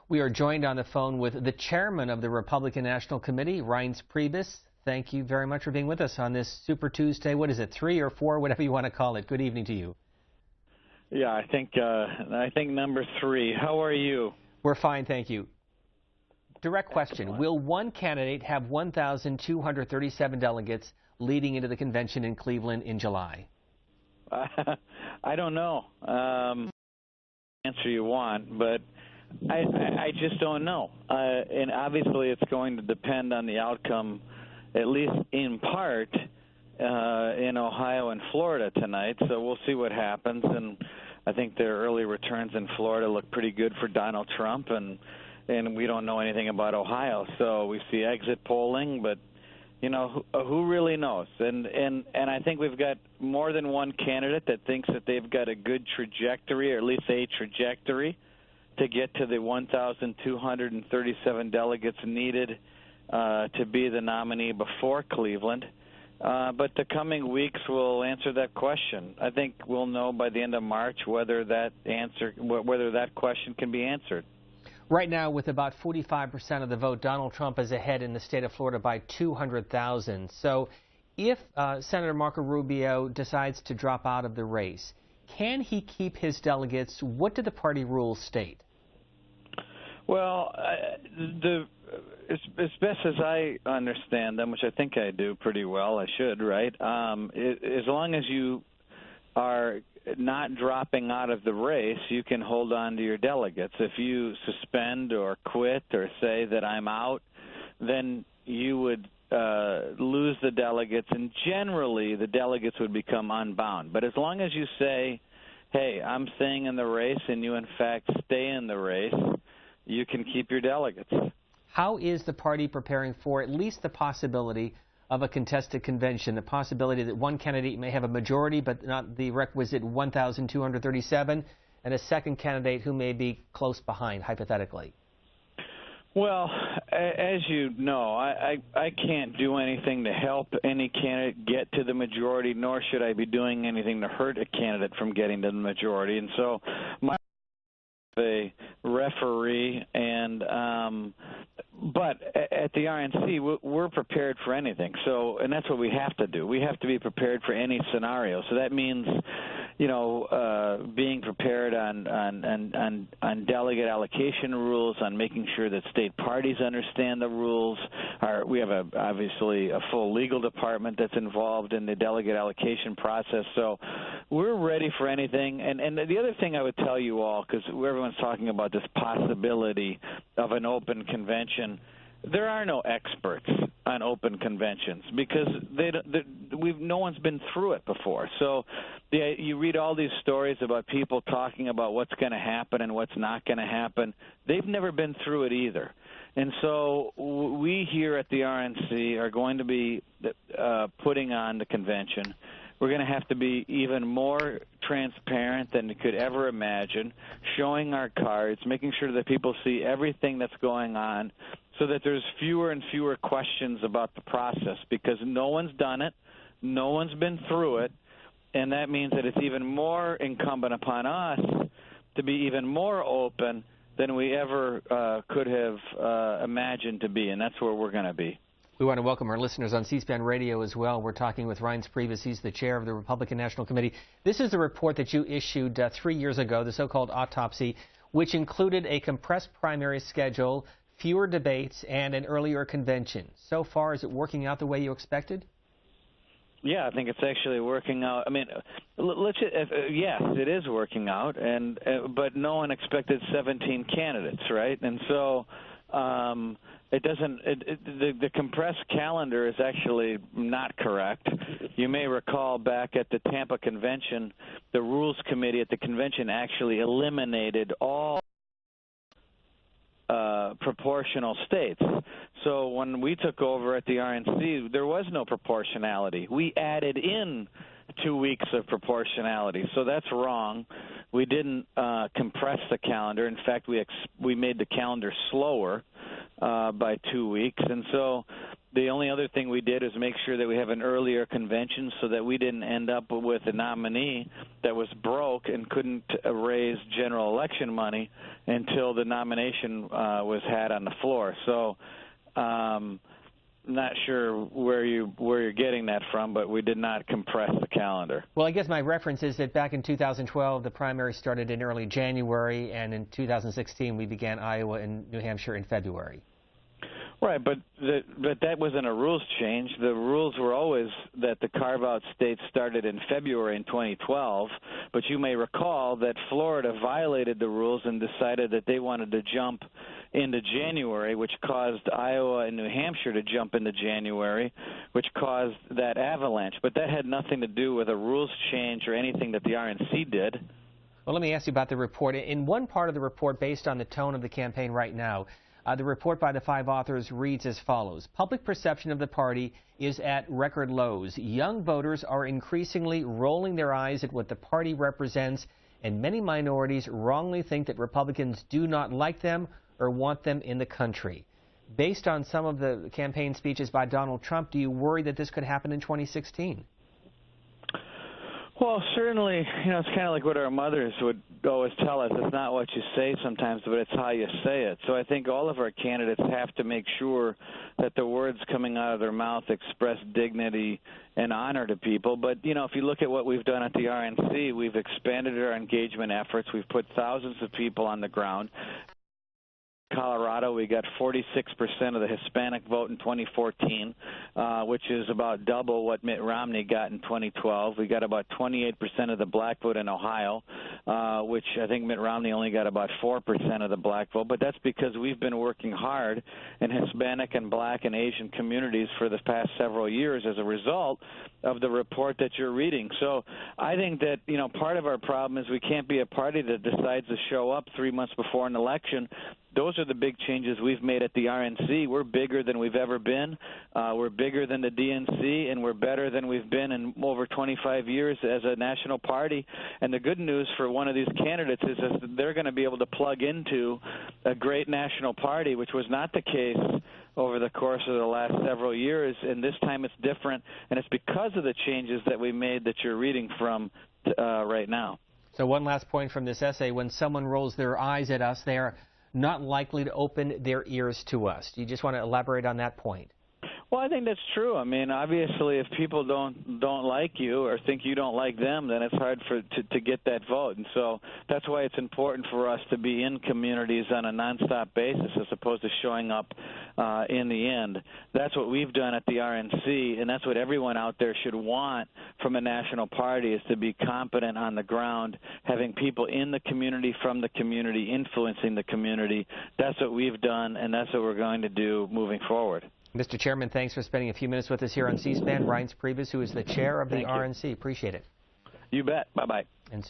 We are joined on the phone with the chairman of the Republican National Committee, Reince Priebus. Thank you very much for being with us on this Super Tuesday. What is it, 3 or 4, whatever you want to call it. Good evening to you. Yeah, I think number 3. How are you? We're fine, thank you. Direct question. Excellent. Will one candidate have 1,237 delegates leading into the convention in Cleveland in July? I don't know. Answer you want, but I just don't know. And obviously it's going to depend on the outcome, at least in part, in Ohio and Florida tonight. So we'll see what happens. And I think their early returns in Florida look pretty good for Donald Trump. And we don't know anything about Ohio. So we see exit polling, but you know, who really knows? And I think we've got more than one candidate that thinks that they've got a good trajectory, or at least a trajectory, to get to the 1,237 delegates needed to be the nominee before Cleveland. But the coming weeks will answer that question. I think we'll know by the end of March whether that question can be answered. Right now, with about 45% of the vote, Donald Trump is ahead in the state of Florida by 200,000. So if Senator Marco Rubio decides to drop out of the race, can he keep his delegates? What do the party rules state? Well, as best as I understand them, which I think I do pretty well, I should, right? As long as you are not dropping out of the race, you can hold on to your delegates. If you suspend or quit or say that I'm out, then you would lose the delegates, and generally the delegates would become unbound. But as long as you say, hey, I'm staying in the race, and you in fact stay in the race, you can keep your delegates. How is the party preparing for at least the possibility of a contested convention, the possibility that one candidate may have a majority but not the requisite 1,237, and a second candidate who may be close behind, hypothetically? Well, as you know, I can't do anything to help any candidate get to the majority, nor should I be doing anything to hurt a candidate from getting to the majority. And so my a referee, but at the RNC, we're prepared for anything. So, and that's what we have to do. We have to be prepared for any scenario. So that means, you know, being prepared on delegate allocation rules, on making sure that state parties understand the rules. We have obviously a full legal department that's involved in the delegate allocation process. So we're ready for anything. And the other thing I would tell you all, because everyone's talking about this possibility of an open convention, there are no experts on open conventions because no one's been through it before. So you read all these stories about people talking about what's going to happen and what's not going to happen. They've never been through it either. And so we here at the RNC are going to be putting on the convention. We're going to have to be even more transparent than you could ever imagine, showing our cards, making sure that people see everything that's going on so that there's fewer and fewer questions about the process, because no one's done it, no one's been through it, and that means that it's even more incumbent upon us to be even more open than we ever could have imagined to be, and that's where we're going to be. We want to welcome our listeners on C-SPAN Radio as well. We're talking with Reince Priebus. He's the chair of the Republican National Committee. This is the report that you issued 3 years ago, the so-called autopsy, which included a compressed primary schedule, fewer debates, and an earlier convention. So far, is it working out the way you expected? Yeah, I think it's actually working out. I mean, yes, it is working out, but no one expected 17 candidates, right? And so the compressed calendar is actually not correct. You may recall back at the Tampa convention, the Rules Committee at the convention actually eliminated all proportional states. So when we took over at the RNC, there was no proportionality. We added in 2 weeks of proportionality. So that's wrong. We didn't compress the calendar. In fact, we made the calendar slower by 2 weeks. And so The only other thing we did is make sure that we have an earlier convention so that we didn't end up with a nominee that was broke and couldn't raise general election money until the nomination was had on the floor. So not sure where you're getting that from, but we did not compress the calendar. Well, I guess my reference is that back in 2012, the primary started in early January, and in 2016, we began Iowa and New Hampshire in February. Right, but that wasn't a rules change. The rules were always that the carve-out states started in February in 2012, but you may recall that Florida violated the rules and decided that they wanted to jump into January, which caused Iowa and New Hampshire to jump into January, which caused that avalanche. But that had nothing to do with a rules change or anything that the RNC did. Well, let me ask you about the report. In one part of the report, based on the tone of the campaign right now, the report by the 5 authors reads as follows. Public perception of the party is at record lows. Young voters are increasingly rolling their eyes at what the party represents, and many minorities wrongly think that Republicans do not like them or want them in the country. Based on some of the campaign speeches by Donald Trump, do you worry that this could happen in 2016? Well, certainly, it's kind of like what our mothers would always tell us. It's not what you say sometimes, but it's how you say it. So I think all of our candidates have to make sure that the words coming out of their mouth express dignity and honor to people. But, if you look at what we've done at the RNC, we've expanded our engagement efforts. We've put thousands of people on the ground. Colorado, we got 46% of the Hispanic vote in 2014, which is about double what Mitt Romney got in 2012. We got about 28% of the black vote in Ohio, which I think Mitt Romney only got about 4% of the black vote. But that's because we've been working hard in Hispanic and black and Asian communities for the past several years as a result of the report that you're reading. So I think that, part of our problem is we can't be a party that decides to show up 3 months before an election. Those are the big changes we've made at the RNC. We're bigger than we've ever been. We're bigger than the DNC, and we're better than we've been in over 25 years as a national party. And the good news for one of these candidates is that they're going to be able to plug into a great national party, which was not the case over the course of the last several years. And this time it's different, and it's because of the changes that we made that you're reading from right now. So one last point from this essay. When someone rolls their eyes at us, they are not likely to open their ears to us. Do you just want to elaborate on that point? Well, I think that's true. I mean, obviously, if people don't like you or think you don't like them, then it's hard to get that vote. And so that's why it's important for us to be in communities on a nonstop basis as opposed to showing up in the end. That's what we've done at the RNC, and that's what everyone out there should want from a national party, is to be competent on the ground, having people in the community, from the community, influencing the community. That's what we've done, and that's what we're going to do moving forward. Mr. Chairman, thanks for spending a few minutes with us here on C-SPAN. Reince Priebus, who is the chair of the Thank you. RNC. Appreciate it. You bet. Bye-bye. And